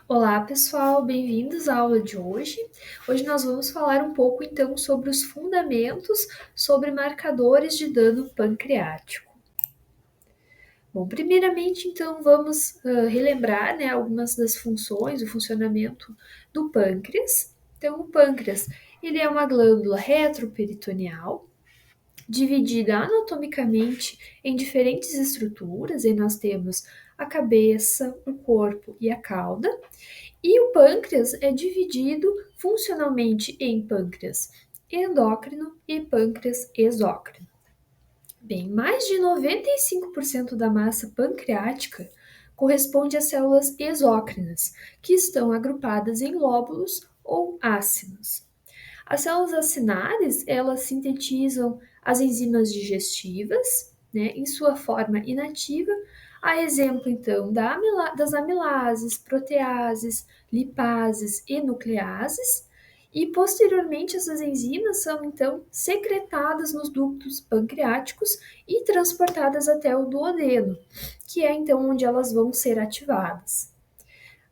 Olá, pessoal, bem-vindos à aula de hoje. Hoje nós vamos falar um pouco então sobre os fundamentos sobre marcadores de dano pancreático. Bom, primeiramente então vamos relembrar, algumas das funções, o funcionamento do pâncreas. Então, o pâncreas, ele é uma glândula retroperitoneal dividida anatomicamente em diferentes estruturas, e nós temos a cabeça, o corpo e a cauda. E o pâncreas é dividido funcionalmente em pâncreas endócrino e pâncreas exócrino. Bem, mais de 95% da massa pancreática corresponde às células exócrinas, que estão agrupadas em lóbulos ou ácinos. As células acinares, elas sintetizam as enzimas digestivas, em sua forma inativa, a exemplo, então, das amilases, proteases, lipases e nucleases, e posteriormente essas enzimas são, então, secretadas nos ductos pancreáticos e transportadas até o duodeno, que é, então, onde elas vão ser ativadas.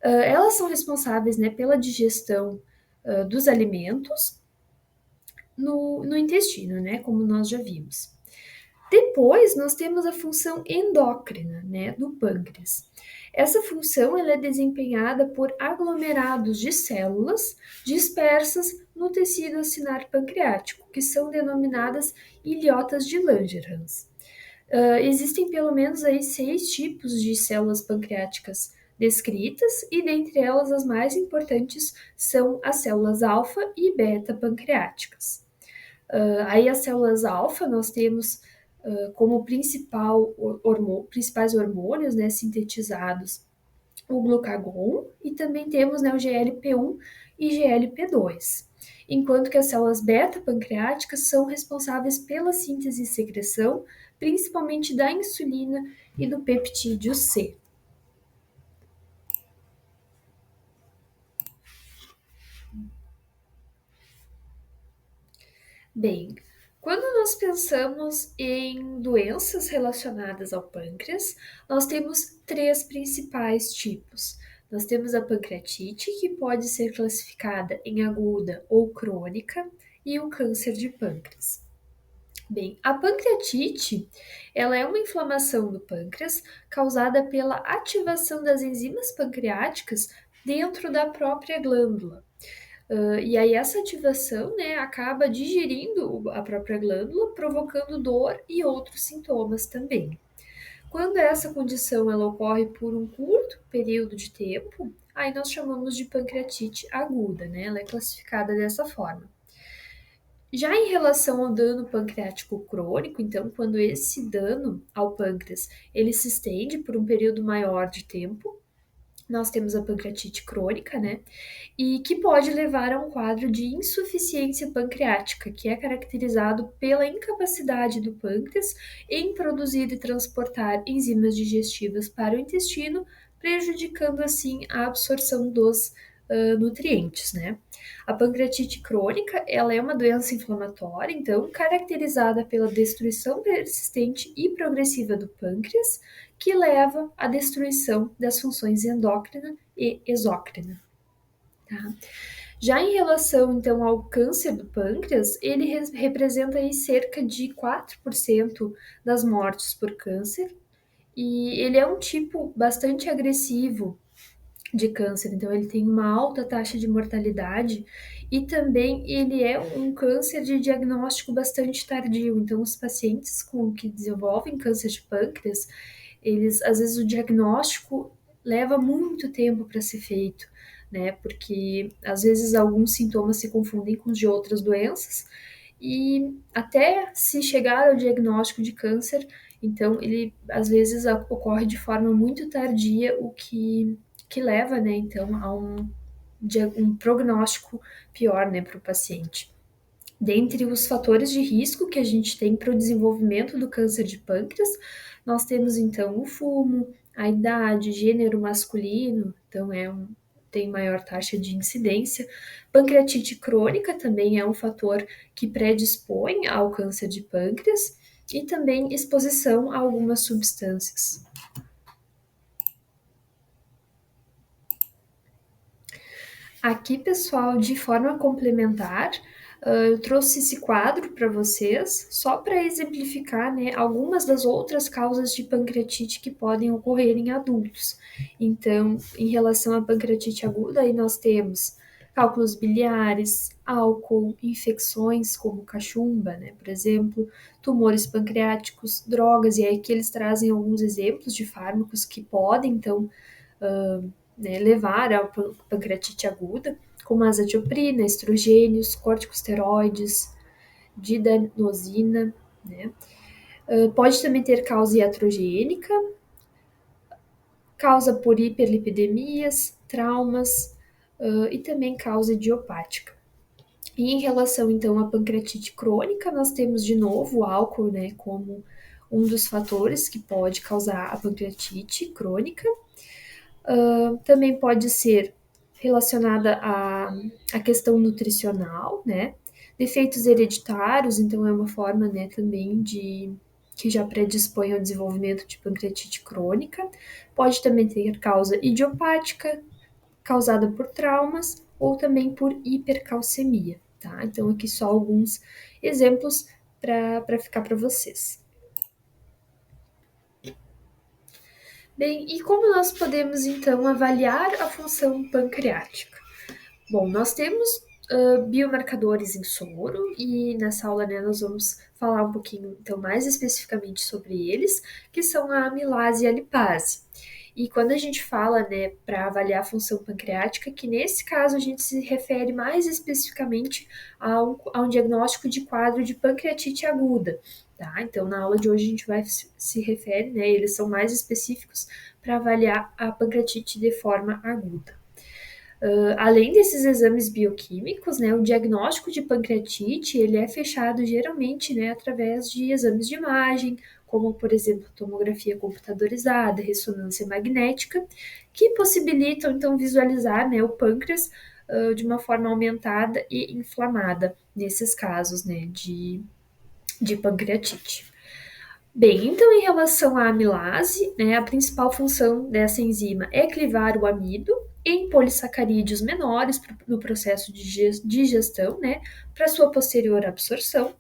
Elas são responsáveis, pela digestão dos alimentos, no intestino, como nós já vimos. Depois, nós temos a função endócrina, do pâncreas. Essa função ela é desempenhada por aglomerados de células dispersas no tecido acinar pancreático, que são denominadas ilhotas de Langerhans. Existem pelo menos aí 6 tipos de células pancreáticas descritas, e dentre elas as mais importantes são as células alfa e beta pancreáticas. Aí as células alfa nós temos como principais hormônios, sintetizados, o glucagon, e também temos, o GLP-1 e GLP-2. Enquanto que as células beta-pancreáticas são responsáveis pela síntese e secreção, principalmente da insulina e do peptídeo C. Bem, quando nós pensamos em doenças relacionadas ao pâncreas, nós temos 3 principais tipos. Nós temos a pancreatite, que pode ser classificada em aguda ou crônica, e o câncer de pâncreas. Bem, a pancreatite, ela é uma inflamação do pâncreas causada pela ativação das enzimas pancreáticas dentro da própria glândula. E aí essa ativação, acaba digerindo a própria glândula, provocando dor e outros sintomas também. Quando essa condição ela ocorre por um curto período de tempo, aí nós chamamos de pancreatite aguda, Ela é classificada dessa forma. Já em relação ao dano pancreático crônico, então, quando esse dano ao pâncreas ele se estende por um período maior de tempo, nós temos a pancreatite crônica, e que pode levar a um quadro de insuficiência pancreática, que é caracterizado pela incapacidade do pâncreas em produzir e transportar enzimas digestivas para o intestino, prejudicando assim a absorção dos nutrientes, A pancreatite crônica, ela é uma doença inflamatória, então, caracterizada pela destruição persistente e progressiva do pâncreas, que leva à destruição das funções endócrina e exócrina. Tá? Já em relação, então, ao câncer do pâncreas, ele representa aí cerca de 4% das mortes por câncer, e ele é um tipo bastante agressivo de câncer, então ele tem uma alta taxa de mortalidade, e também ele é um câncer de diagnóstico bastante tardio, então os pacientes que desenvolvem câncer de pâncreas, eles, às vezes o diagnóstico leva muito tempo para ser feito, porque às vezes alguns sintomas se confundem com os de outras doenças, e até se chegar ao diagnóstico de câncer, então ele às vezes ocorre de forma muito tardia, o que leva, então, a um prognóstico pior, para o paciente. Dentre os fatores de risco que a gente tem para o desenvolvimento do câncer de pâncreas, nós temos, então, o fumo, a idade, gênero masculino, então tem maior taxa de incidência. Pancreatite crônica também é um fator que predispõe ao câncer de pâncreas, e também exposição a algumas substâncias. Aqui, pessoal, de forma complementar, eu trouxe esse quadro para vocês, só para exemplificar, né, algumas das outras causas de pancreatite que podem ocorrer em adultos. Então, em relação à pancreatite aguda, aí nós temos cálculos biliares, álcool, infecções como cachumba, né, por exemplo, tumores pancreáticos, drogas, e aí que eles trazem alguns exemplos de fármacos que podem, então, né, levar à pancreatite aguda, como azatioprina, estrogênios, corticosteroides, didanosina, né? Pode também ter causa iatrogênica, causa por hiperlipidemias, traumas e também causa idiopática. E em relação então à pancreatite crônica, nós temos de novo o álcool, né, como um dos fatores que pode causar a pancreatite crônica. Também pode ser relacionada à questão nutricional, né? Defeitos hereditários, então é uma forma, né, também de que já predispõe ao desenvolvimento de pancreatite crônica. Pode também ter causa idiopática, causada por traumas ou também por hipercalcemia, tá? Então aqui só alguns exemplos para ficar para vocês. Bem, e como nós podemos então avaliar a função pancreática? Bom, nós temos biomarcadores em soro e nessa aula, né, nós vamos falar um pouquinho então mais especificamente sobre eles, que são a amilase e a lipase. E quando a gente fala, né, para avaliar a função pancreática, que nesse caso a gente se refere mais especificamente a um diagnóstico de quadro de pancreatite aguda, tá? Então, na aula de hoje a gente vai se refere, né, eles são mais específicos para avaliar a pancreatite de forma aguda. Além desses exames bioquímicos, né, o diagnóstico de pancreatite ele é fechado geralmente, né, através de exames de imagem, como por exemplo tomografia computadorizada, ressonância magnética, que possibilitam então visualizar, né, o pâncreas de uma forma aumentada e inflamada nesses casos, né, de pancreatite. Bem, então em relação à amilase, né, a principal função dessa enzima é clivar o amido em polissacarídeos menores no processo de digestão, né, para sua posterior absorção.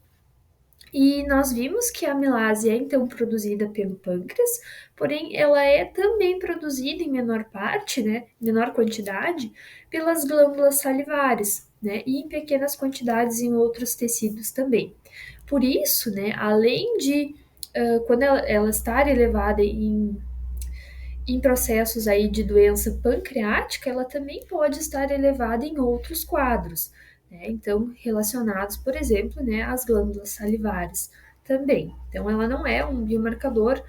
E nós vimos que a amilase é então produzida pelo pâncreas, porém ela é também produzida em menor parte, né, menor quantidade, pelas glândulas salivares, né, e em pequenas quantidades em outros tecidos também. Por isso, né, além de quando ela estar elevada em processos aí de doença pancreática, ela também pode estar elevada em outros quadros, né? Então, relacionados, por exemplo, né, às glândulas salivares também. Então, ela não é um biomarcador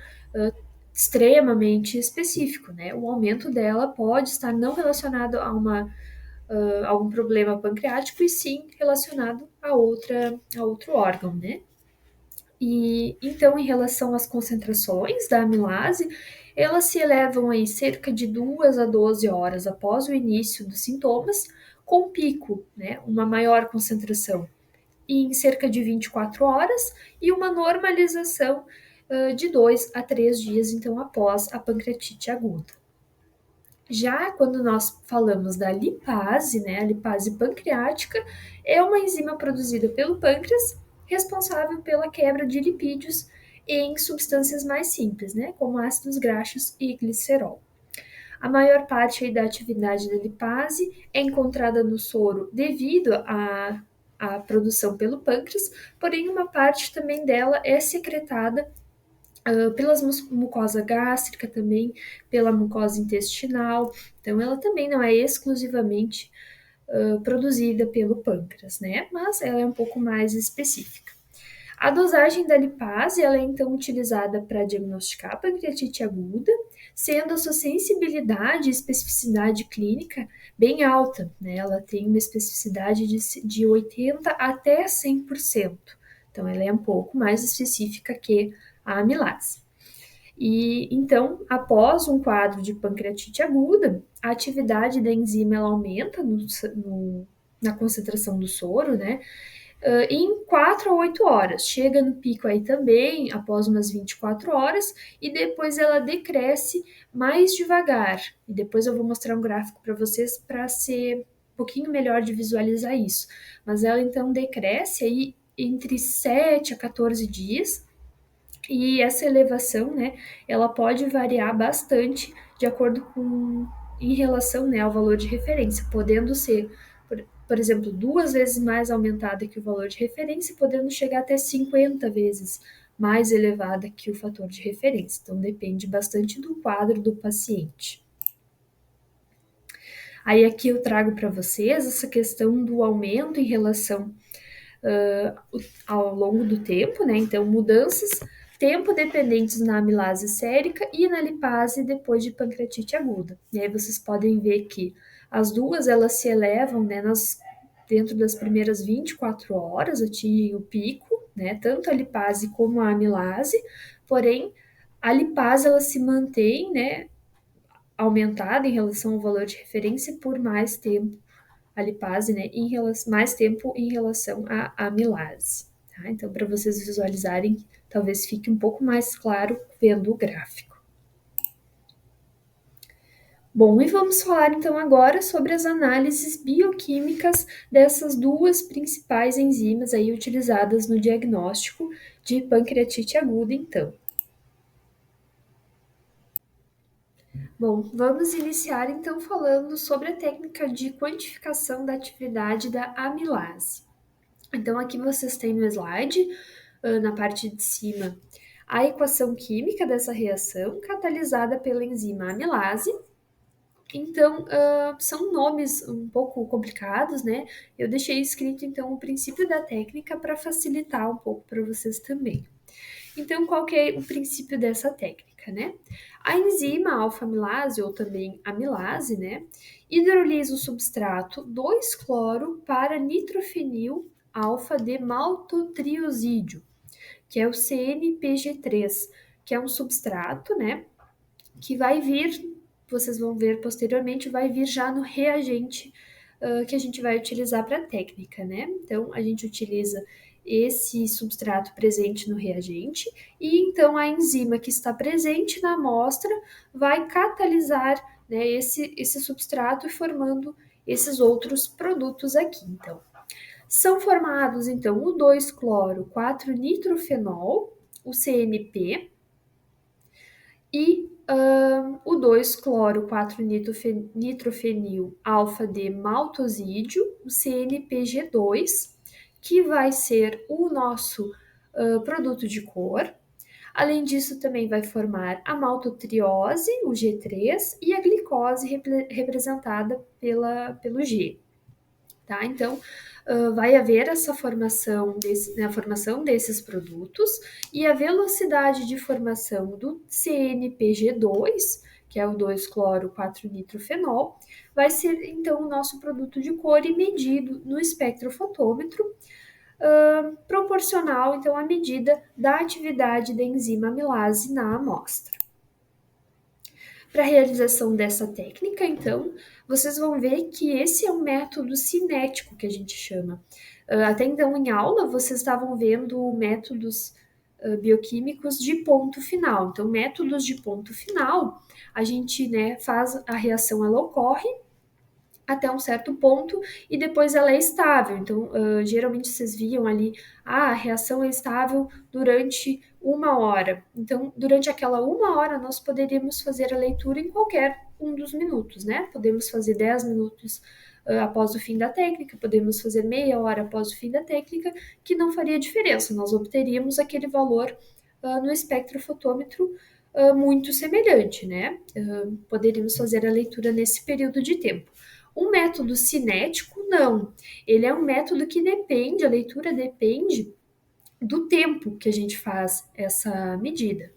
extremamente específico, né? O aumento dela pode estar não relacionado a algum problema pancreático e sim relacionado a outro órgão, né? E então, em relação às concentrações da amilase, elas se elevam aí cerca de 2 a 12 horas após o início dos sintomas, com pico, né, uma maior concentração em cerca de 24 horas e uma normalização de 2 a 3 dias, então, após a pancreatite aguda. Já quando nós falamos da lipase, né, a lipase pancreática é uma enzima produzida pelo pâncreas responsável pela quebra de lipídios em substâncias mais simples, né, como ácidos graxos e glicerol. A maior parte aí da atividade da lipase é encontrada no soro devido à produção pelo pâncreas, porém uma parte também dela é secretada pela mucosa gástrica também, pela mucosa intestinal. Então, ela também não é exclusivamente produzida pelo pâncreas, né? Mas ela é um pouco mais específica. A dosagem da lipase ela é então utilizada para diagnosticar a pancreatite aguda, sendo a sua sensibilidade e especificidade clínica bem alta, né? Ela tem uma especificidade de 80 até 100%. Então, ela é um pouco mais específica que a amilase. E então, após um quadro de pancreatite aguda, a atividade da enzima ela aumenta na concentração do soro, né? Em 4 a 8 horas. Chega no pico aí também, após umas 24 horas, e depois ela decresce mais devagar. E depois eu vou mostrar um gráfico para vocês para ser pouquinho melhor de visualizar isso, mas ela então decresce aí entre 7 a 14 dias, e essa elevação, né, ela pode variar bastante de acordo com, em relação, né, ao valor de referência, podendo ser, por exemplo, 2 vezes mais aumentada que o valor de referência, podendo chegar até 50 vezes mais elevada que o fator de referência. Então, depende bastante do quadro do paciente. Aí aqui eu trago para vocês essa questão do aumento em relação ao longo do tempo, né? Então, mudanças tempo dependentes na amilase sérica e na lipase depois de pancreatite aguda. E aí vocês podem ver que as duas elas se elevam, né, dentro das primeiras 24 horas, atingem o pico, né, tanto a lipase como a amilase, porém a lipase ela se mantém, né, aumentada em relação ao valor de referência por mais tempo, a lipase, né, mais tempo em relação à amilase. Tá? Então, para vocês visualizarem, talvez fique um pouco mais claro vendo o gráfico. Bom, e vamos falar então agora sobre as análises bioquímicas dessas duas principais enzimas aí utilizadas no diagnóstico de pancreatite aguda, então. Bom, vamos iniciar então falando sobre a técnica de quantificação da atividade da amilase. Então, aqui vocês têm no slide, na parte de cima, a equação química dessa reação catalisada pela enzima amilase. Então, são nomes um pouco complicados, né? Eu deixei escrito então o princípio da técnica para facilitar um pouco para vocês também. Então, qual que é o princípio dessa técnica, né? A enzima alfa-amilase, ou também amilase, né, hidrolisa o substrato 2-cloro para nitrofenil alfa-D-maltotriosídeo, que é o CNPG3, que é um substrato, né, que vai vir, vocês vão ver posteriormente, vai vir já no reagente que a gente vai utilizar para a técnica, né? Então, a gente utiliza esse substrato presente no reagente e então a enzima que está presente na amostra vai catalisar, né, esse substrato formando esses outros produtos aqui. Então, são formados então o 2-cloro-4-nitrofenol, o CNP, e o 2-cloro-4-nitrofenil alfa-D-maltosídeo, o CNPG2, que vai ser o nosso produto de cor. Além disso, também vai formar a maltotriose, o G3, e a glicose representada pelo G. Tá? Então, vai haver essa formação, a formação desses produtos e a velocidade de formação do CNPG2, que é o 2-cloro-4-nitrofenol, vai ser então o nosso produto de cor e medido no espectrofotômetro, proporcional então à medida da atividade da enzima amilase na amostra. Para a realização dessa técnica, então, vocês vão ver que esse é um método cinético que a gente chama. Até então, em aula, vocês estavam vendo métodos bioquímicos de ponto final. Então, métodos de ponto final, a gente, né, faz a reação, ela ocorre até um certo ponto e depois ela é estável. Então, geralmente vocês viam ali, a reação é estável durante 1 hora. Então, durante aquela 1 hora, nós poderíamos fazer a leitura em qualquer um dos minutos, né? Podemos fazer 10 minutos após o fim da técnica, podemos fazer meia hora após o fim da técnica, que não faria diferença, nós obteríamos aquele valor no espectrofotômetro muito semelhante, né? Poderíamos fazer a leitura nesse período de tempo. Um método cinético, não. Ele é um método que depende, a leitura depende do tempo que a gente faz essa medida.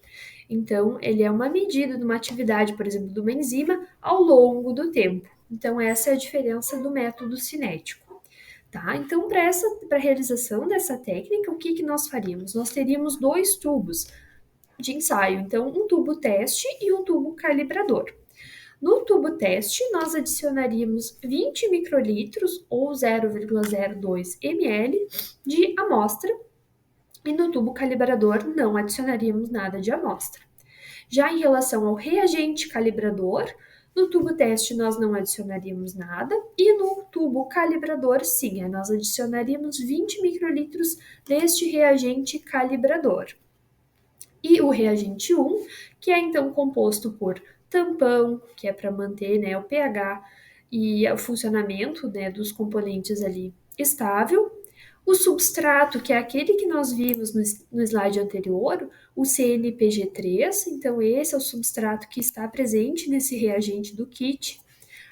Então, ele é uma medida de uma atividade, por exemplo, de uma enzima ao longo do tempo. Então, essa é a diferença do método cinético. Tá? Então, para a realização dessa técnica, o que nós faríamos? Nós teríamos 2 tubos de ensaio. Então, um tubo teste e um tubo calibrador. No tubo teste, nós adicionaríamos 20 microlitros ou 0,02 ml de amostra e no tubo calibrador não adicionaríamos nada de amostra. Já em relação ao reagente calibrador, No tubo teste nós não adicionaríamos nada e no tubo calibrador sim, nós adicionaríamos 20 microlitros deste reagente calibrador. E o reagente 1, que é então composto por tampão, que é para manter, né, o pH e o funcionamento, né, dos componentes ali estável. O substrato, que é aquele que nós vimos no slide anterior, o CNPG3, então esse é o substrato que está presente nesse reagente do kit.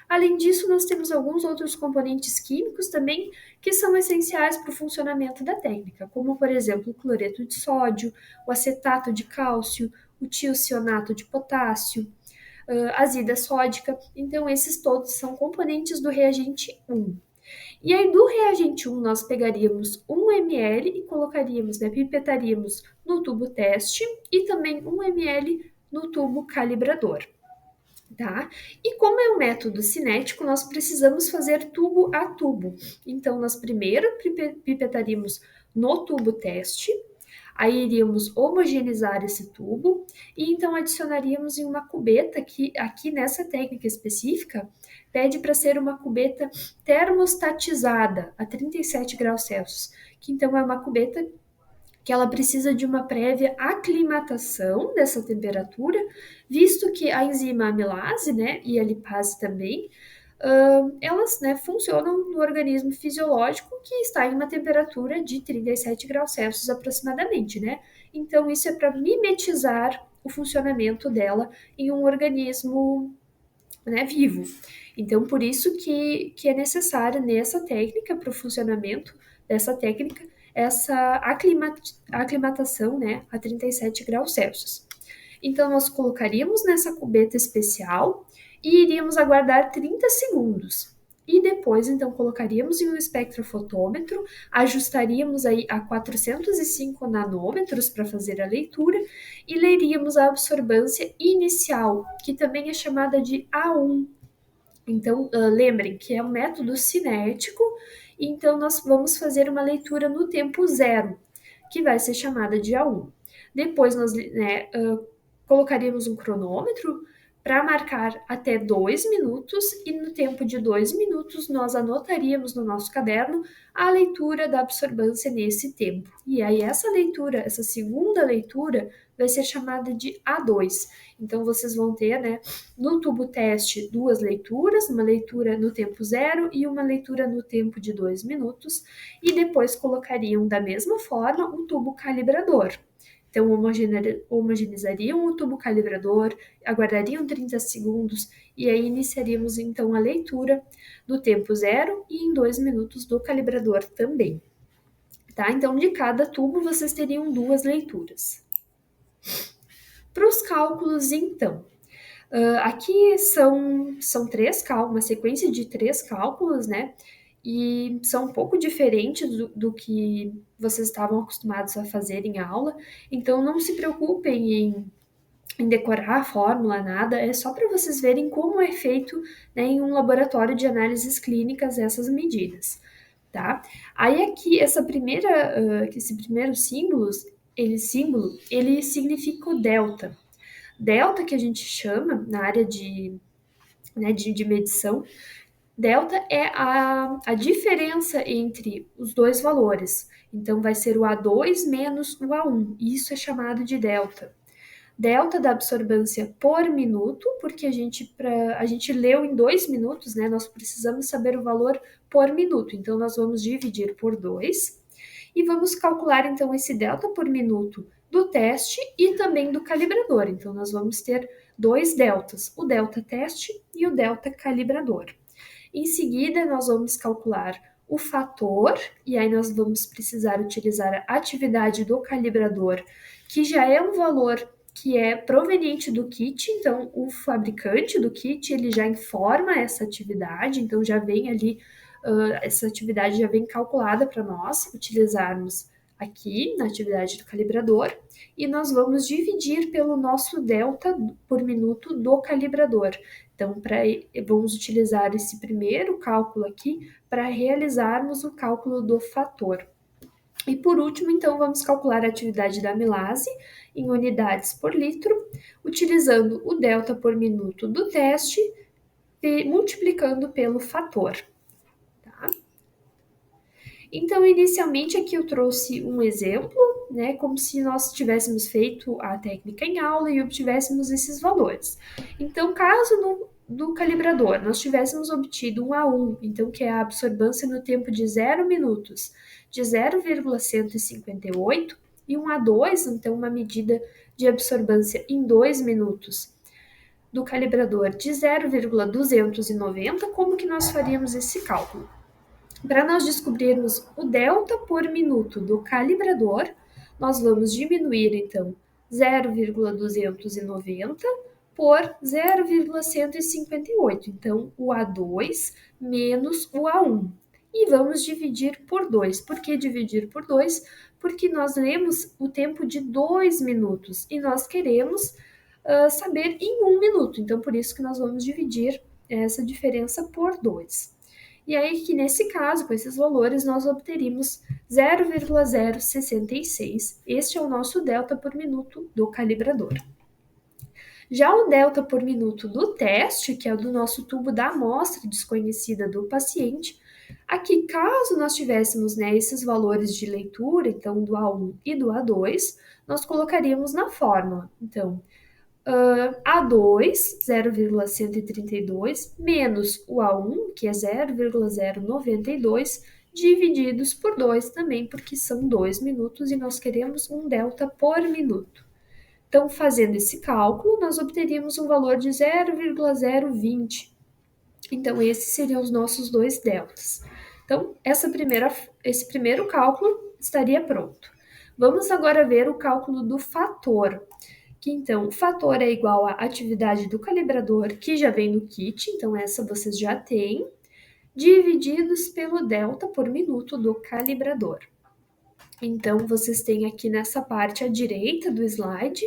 Além disso, nós temos alguns outros componentes químicos também que são essenciais para o funcionamento da técnica, como, por exemplo, o cloreto de sódio, o acetato de cálcio, o tiocionato de potássio, azida sódica. Então, esses todos são componentes do reagente 1. E aí, do reagente 1, nós pegaríamos 1 ml e colocaríamos, né, pipetaríamos no tubo teste e também 1 ml no tubo calibrador. Tá? E como é um método cinético, nós precisamos fazer tubo a tubo. Então, nós primeiro pipetaríamos no tubo teste, aí iríamos homogeneizar esse tubo e então adicionaríamos em uma cubeta que aqui nessa técnica específica pede para ser uma cubeta termostatizada a 37 graus Celsius, que então é uma cubeta que ela precisa de uma prévia aclimatação dessa temperatura, visto que a enzima amilase, né, e a lipase também, elas, né, funcionam no organismo fisiológico que está em uma temperatura de 37 graus Celsius aproximadamente, né? Então, isso é para mimetizar o funcionamento dela em um organismo, né, vivo. Então, por isso que é necessário nessa técnica, para o funcionamento dessa técnica, essa aclimatação, né, a 37 graus Celsius. Então, nós colocaríamos nessa cubeta especial e iríamos aguardar 30 segundos. E depois, então, colocaríamos em um espectrofotômetro, ajustaríamos aí a 405 nanômetros para fazer a leitura e leríamos a absorvância inicial, que também é chamada de A1. Então, lembrem que é um método cinético, então nós vamos fazer uma leitura no tempo zero, que vai ser chamada de A1. Depois nós, né, colocaríamos um cronômetro para marcar até 2 minutos e no tempo de 2 minutos nós anotaríamos no nosso caderno a leitura da absorvância nesse tempo. E aí essa leitura, essa segunda leitura, vai ser chamada de A2. Então vocês vão ter, né, no tubo teste 2 leituras, uma leitura no tempo zero e uma leitura no tempo de 2 minutos, e depois colocariam da mesma forma o tubo calibrador. Então, homogeneizariam o tubo calibrador, aguardariam 30 segundos e aí iniciaríamos então a leitura do tempo zero e em 2 minutos do calibrador também. Tá? Então, de cada tubo vocês teriam 2 leituras. Para os cálculos, então, aqui são 3 cálculos, uma sequência de 3 cálculos, né? E são um pouco diferentes do que vocês estavam acostumados a fazer em aula, então não se preocupem em decorar a fórmula, nada, é só para vocês verem como é feito, né, em um laboratório de análises clínicas essas medidas, tá? Aí aqui, esse primeiro símbolo, ele significa o delta. Delta, que a gente chama na área né, de medição, delta é a diferença entre os dois valores. Então, vai ser o A2 menos o A1. Isso é chamado de delta. Delta da absorvância por minuto, porque a gente leu em 2 minutos, né? Nós precisamos saber o valor por minuto. Então, nós vamos dividir por 2 e vamos calcular, então, esse delta por minuto do teste e também do calibrador. Então, nós vamos ter 2 deltas, o delta teste e o delta calibrador. Em seguida, nós vamos calcular o fator, e aí nós vamos precisar utilizar a atividade do calibrador, que já é um valor que é proveniente do kit, então o fabricante do kit ele já informa essa atividade, então já vem ali, essa atividade já vem calculada para nós utilizarmos aqui na atividade do calibrador, e nós vamos dividir pelo nosso delta por minuto do calibrador. Então, vamos utilizar esse primeiro cálculo aqui para realizarmos o cálculo do fator. E por último, então, vamos calcular a atividade da amilase em unidades por litro, utilizando o delta por minuto do teste multiplicando pelo fator. Tá? Então, inicialmente aqui eu trouxe um exemplo, né, como se nós tivéssemos feito a técnica em aula e obtivéssemos esses valores. Então, caso do calibrador nós tivéssemos obtido um A1, então que é a absorvância no tempo de 0 minutos, de 0,158, e um A2, então uma medida de absorvância em 2 minutos, do calibrador de 0,290, como que nós faríamos esse cálculo? Para nós descobrirmos o delta por minuto do calibrador, nós vamos diminuir então 0,290 por 0,158. Então, o A2 menos o A1. E vamos dividir por 2. Por que dividir por 2? Porque nós lemos o tempo de 2 minutos e nós queremos saber em 1 minuto. Então, por isso que nós vamos dividir essa diferença por 2. E aí que nesse caso, com esses valores, nós obteríamos 0,066. Este é o nosso delta por minuto do calibrador. Já o delta por minuto do teste, que é o do nosso tubo da amostra desconhecida do paciente, aqui, caso nós tivéssemos, né, esses valores de leitura, então do A1 e do A2, nós colocaríamos na fórmula. Então, A2, 0,132, menos o A1, que é 0,092, divididos por 2 também, porque são 2 minutos e nós queremos um delta por minuto. Então, fazendo esse cálculo, nós obteríamos um valor de 0,020. Então, esses seriam os nossos dois deltas. Então, esse primeiro cálculo estaria pronto. Vamos agora ver o cálculo do fator, que então o fator é igual à atividade do calibrador, que já vem no kit, então essa vocês já têm, divididos pelo delta por minuto do calibrador. Então, vocês têm aqui nessa parte à direita do slide,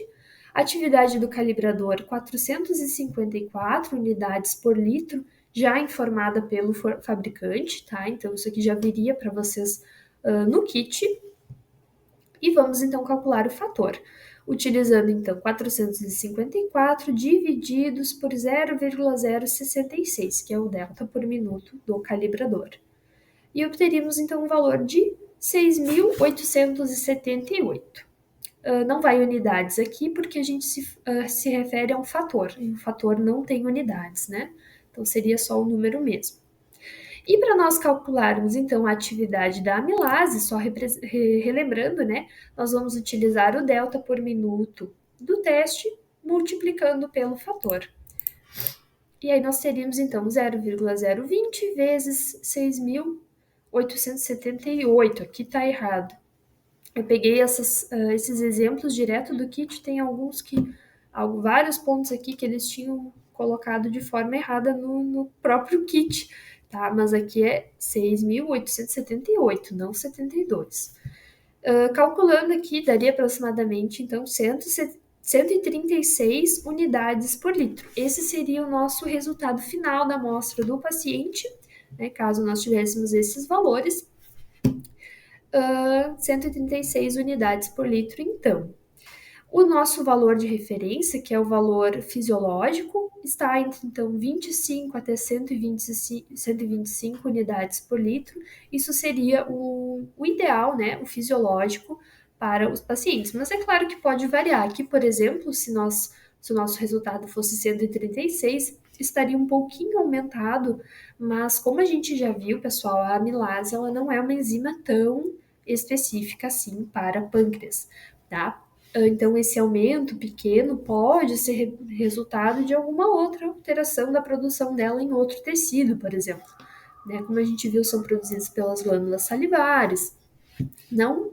atividade do calibrador 454 unidades por litro, já informada pelo fabricante, tá? Então, isso aqui já viria para vocês no kit. E vamos então calcular o fator, utilizando então 454 divididos por 0,066, que é o delta por minuto do calibrador. E obteríamos então um valor de 6.878. Não vai unidades aqui porque a gente se refere a um fator, e o fator não tem unidades, né? Então seria só o número mesmo. E para nós calcularmos então a atividade da amilase, só relembrando, né, nós vamos utilizar o delta por minuto do teste multiplicando pelo fator. E aí nós teríamos então 0,020 vezes 6.878. Aqui está errado. Eu peguei esses exemplos direto do kit, tem vários pontos aqui que eles tinham colocado de forma errada no próprio kit, tá? Mas aqui é 6.878, não 72. Calculando aqui, daria aproximadamente, então, 136 unidades por litro. Esse seria o nosso resultado final da amostra do paciente, né, caso nós tivéssemos esses valores. 136 unidades por litro, então. O nosso valor de referência, que é o valor fisiológico, está entre, então, 25 até 125 unidades por litro. Isso seria o ideal, né, o fisiológico para os pacientes. Mas é claro que pode variar. Aqui, por exemplo, se o nosso resultado fosse 136, estaria um pouquinho aumentado, mas como a gente já viu, pessoal, a amilase ela não é uma enzima tão específica assim para pâncreas, tá? Então, esse aumento pequeno pode ser resultado de alguma outra alteração da produção dela em outro tecido, por exemplo. Né? Como a gente viu, são produzidos pelas glândulas salivares. Não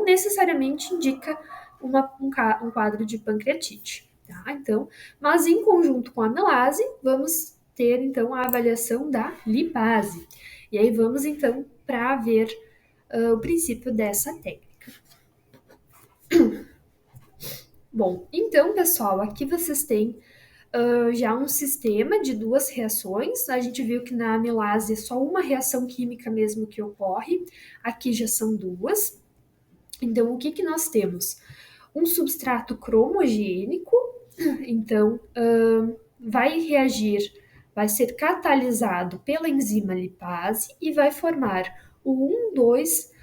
necessariamente indica um quadro de pancreatite. Tá? Então, mas em conjunto com a amilase, vamos ter então a avaliação da lipase. E aí vamos então para ver o princípio dessa técnica. Bom, então, pessoal, aqui vocês têm já um sistema de duas reações. A gente viu que na amilase é só uma reação química mesmo que ocorre, aqui já são duas. Então, o que, que nós temos? Um substrato cromogênico, então vai reagir vai ser catalisado pela enzima lipase e vai formar o 1,2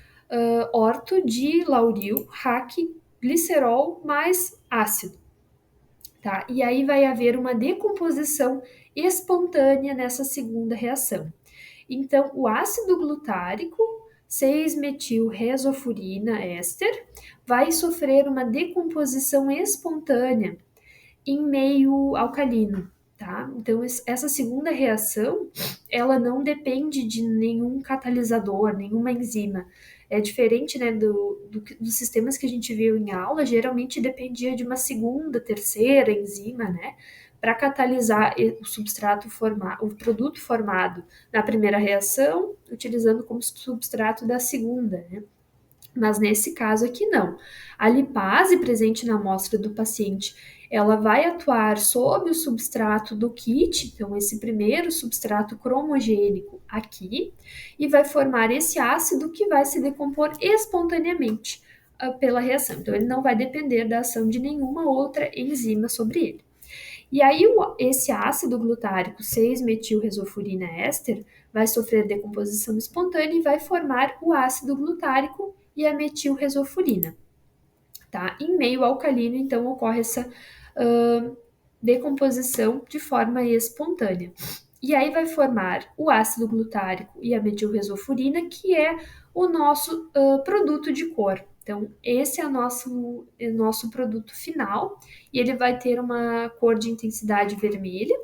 orto de lauril, RAC, glicerol mais ácido, tá? E aí vai haver uma decomposição espontânea nessa segunda reação. Então, o ácido glutárico, 6-metil-resofurina éster, vai sofrer uma decomposição espontânea em meio alcalino, tá? Então, essa segunda reação, ela não depende de nenhum catalisador, nenhuma enzima. É diferente, né, dos sistemas que a gente viu em aula, geralmente dependia de uma segunda, terceira enzima, né, para catalisar o substrato formado, o produto formado na primeira reação, utilizando como substrato da segunda, né? Mas nesse caso aqui não. A lipase presente na amostra do paciente, ela vai atuar sobre o substrato do kit, então esse primeiro substrato cromogênico aqui, e vai formar esse ácido que vai se decompor espontaneamente pela reação. Então ele não vai depender da ação de nenhuma outra enzima sobre ele. E aí, esse ácido glutárico 6-metil-resofurina éster vai sofrer decomposição espontânea e vai formar o ácido glutárico e a metilresofurina, tá? Em meio alcalino, então, ocorre essa decomposição de forma espontânea. E aí vai formar o ácido glutárico e a metilresofurina, que é o nosso produto de cor. Então, esse é o nosso produto final, e ele vai ter uma cor de intensidade vermelha,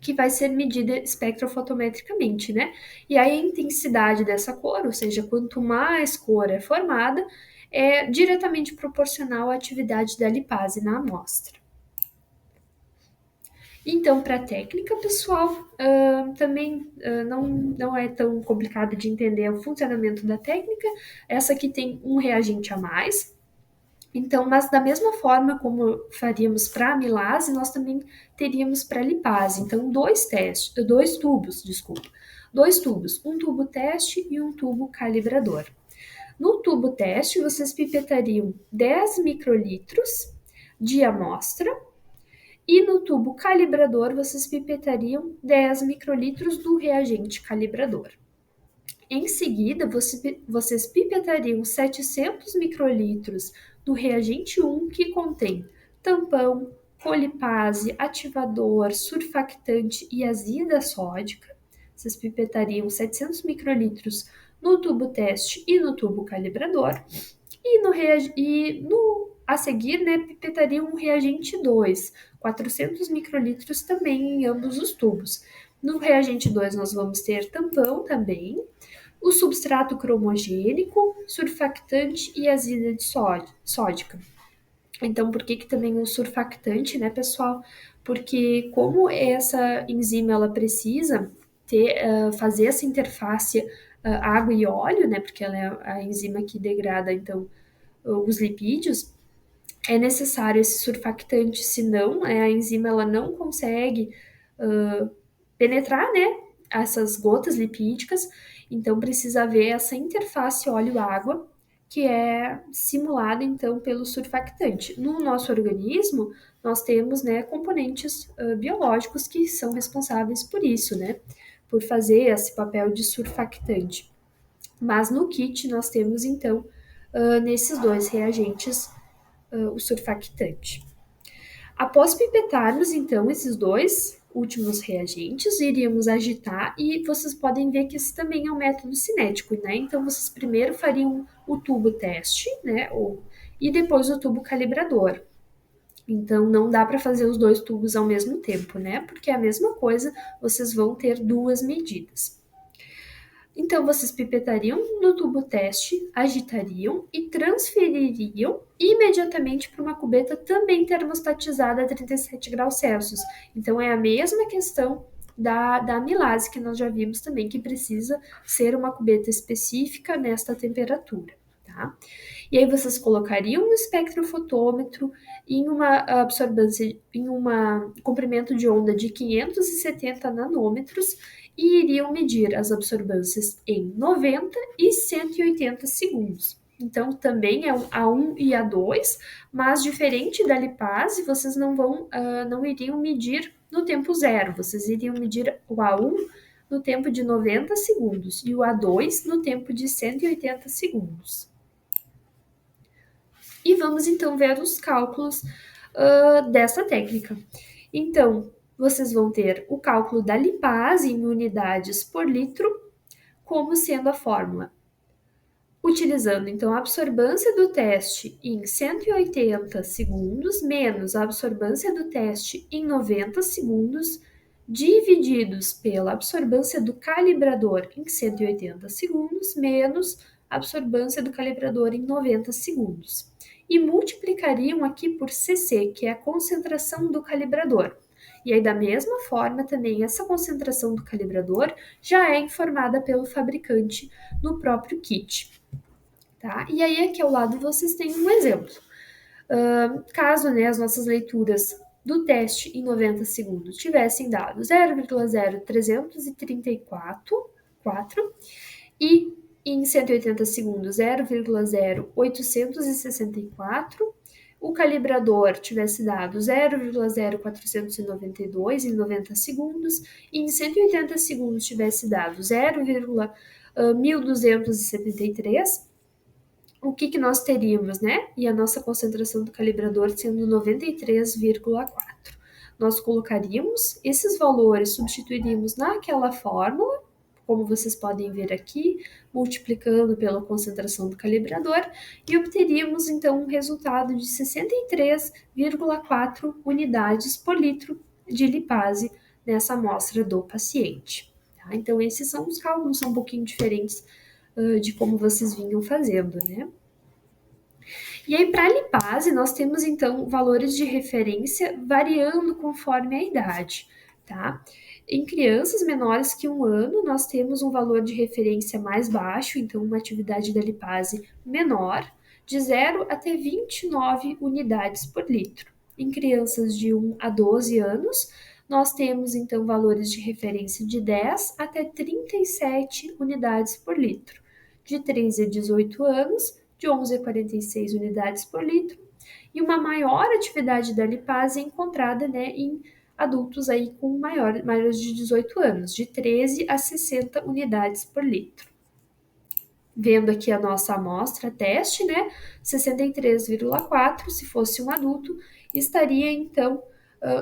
que vai ser medida espectrofotometricamente, né? E aí a intensidade dessa cor, ou seja, quanto mais cor é formada, é diretamente proporcional à atividade da lipase na amostra. Então, para a técnica, pessoal, também não é tão complicado de entender o funcionamento da técnica. Essa aqui tem um reagente a mais. Então, mas da mesma forma como faríamos para a amilase, nós também teríamos para a lipase. Então, dois tubos, desculpa. Dois tubos, um tubo teste e um tubo calibrador. No tubo teste, vocês pipetariam 10 microlitros de amostra e no tubo calibrador, vocês pipetariam 10 microlitros do reagente calibrador. Em seguida, vocês pipetariam 700 microlitros do reagente 1, que contém tampão, colipase, ativador, surfactante e azida sódica. Vocês pipetariam 700 microlitros no tubo teste e no tubo calibrador. A seguir, né, pipetariam um reagente 2, 400 microlitros também em ambos os tubos. No reagente 2, nós vamos ter tampão também, o substrato cromogênico, surfactante e azida de sódica. Então, por que também o surfactante, né, pessoal? Porque como essa enzima ela precisa fazer essa interface água e óleo, né, porque ela é a enzima que degrada, então, os lipídios, é necessário esse surfactante, senão a enzima ela não consegue penetrar, né, essas gotas lipídicas, então precisa haver essa interface óleo-água, que é simulada então pelo surfactante. No nosso organismo, nós temos, né, componentes biológicos que são responsáveis por isso, né, por fazer esse papel de surfactante. Mas no kit nós temos então nesses dois reagentes o surfactante. Após pipetarmos, então, esses dois últimos reagentes, iríamos agitar e vocês podem ver que esse também é um método cinético, né? Então, vocês primeiro fariam o tubo teste, né? E depois o tubo calibrador. Então, não dá para fazer os dois tubos ao mesmo tempo, né? Porque é a mesma coisa, vocês vão ter duas medidas. Então, vocês pipetariam no tubo teste, agitariam e transfeririam imediatamente para uma cubeta também termostatizada a 37 graus Celsius. Então, é a mesma questão da amilase que nós já vimos também, que precisa ser uma cubeta específica nesta temperatura, tá? E aí vocês colocariam no espectrofotômetro em uma absorbância, em um comprimento de onda de 570 nanômetros e iriam medir as absorbâncias em 90 e 180 segundos. Então, também é um A1 e A2, mas diferente da lipase, vocês não iriam medir no tempo zero. Vocês iriam medir o A1 no tempo de 90 segundos e o A2 no tempo de 180 segundos. E vamos então ver os cálculos dessa técnica. Então, vocês vão ter o cálculo da lipase em unidades por litro, como sendo a fórmula. Utilizando então a absorvância do teste em 180 segundos menos a absorvância do teste em 90 segundos, divididos pela absorvância do calibrador em 180 segundos menos a absorvância do calibrador em 90 segundos. E multiplicariam aqui por CC, que é a concentração do calibrador. E aí, da mesma forma, também essa concentração do calibrador já é informada pelo fabricante no próprio kit. Tá? E aí, aqui ao lado, vocês têm um exemplo. Caso as nossas leituras do teste em 90 segundos tivessem dado 0,0334 e em 180 segundos 0,0864, o calibrador tivesse dado 0,0492 em 90 segundos e em 180 segundos tivesse dado 0,1273, o que nós teríamos, né? E a nossa concentração do calibrador sendo 93,4. Nós colocaríamos esses valores, substituiríamos naquela fórmula, como vocês podem ver aqui, multiplicando pela concentração do calibrador, e obteríamos então um resultado de 63,4 unidades por litro de lipase nessa amostra do paciente. Tá? Então, esses são os cálculos, são um pouquinho diferentes de como vocês vinham fazendo, né? E aí, para a lipase, nós temos então valores de referência variando conforme a idade, tá? Em crianças menores que 1 ano, nós temos um valor de referência mais baixo, então uma atividade da lipase menor, de 0 até 29 unidades por litro. Em crianças de 1 a 12 anos, nós temos então valores de referência de 10 até 37 unidades por litro. De 13 a 18 anos, de 11 a 46 unidades por litro, e uma maior atividade da lipase é encontrada em adultos aí com maiores de 18 anos, de 13 a 60 unidades por litro. Vendo aqui a nossa amostra teste, 63,4, se fosse um adulto, estaria então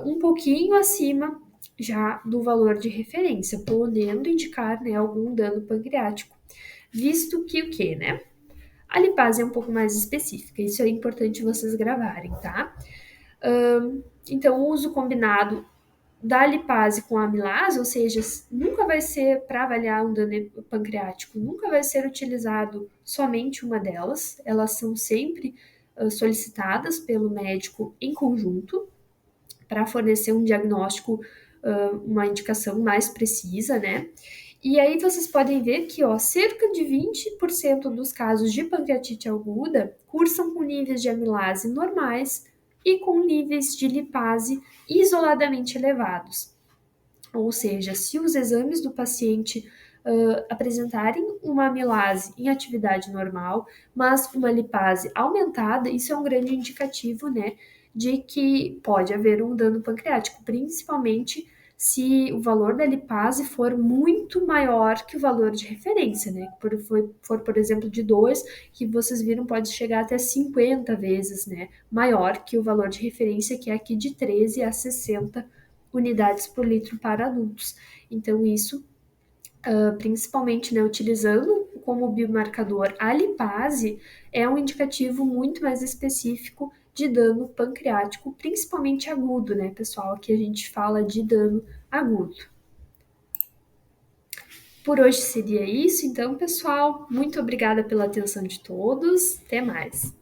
um pouquinho acima já do valor de referência, podendo indicar algum dano pancreático, visto que o quê, A lipase é um pouco mais específica, isso é importante vocês gravarem, tá? Então, o uso combinado da lipase com a amilase, ou seja, nunca vai ser para avaliar um dano pancreático, nunca vai ser utilizado somente uma delas, elas são sempre solicitadas pelo médico em conjunto para fornecer um diagnóstico, uma indicação mais precisa, E aí vocês podem ver que, cerca de 20% dos casos de pancreatite aguda cursam com níveis de amilase normais e com níveis de lipase isoladamente elevados. Ou seja, se os exames do paciente apresentarem uma amilase em atividade normal, mas uma lipase aumentada, isso é um grande indicativo, de que pode haver um dano pancreático, principalmente se o valor da lipase for muito maior que o valor de referência, for, por exemplo, de 2, que vocês viram pode chegar até 50 vezes, maior que o valor de referência, que é aqui de 13 a 60 unidades por litro para adultos. Então, isso, principalmente, utilizando como biomarcador a lipase, é um indicativo muito mais específico de dano pancreático, principalmente agudo, pessoal? Aqui a gente fala de dano agudo. Por hoje seria isso, então, pessoal. Muito obrigada pela atenção de todos. Até mais.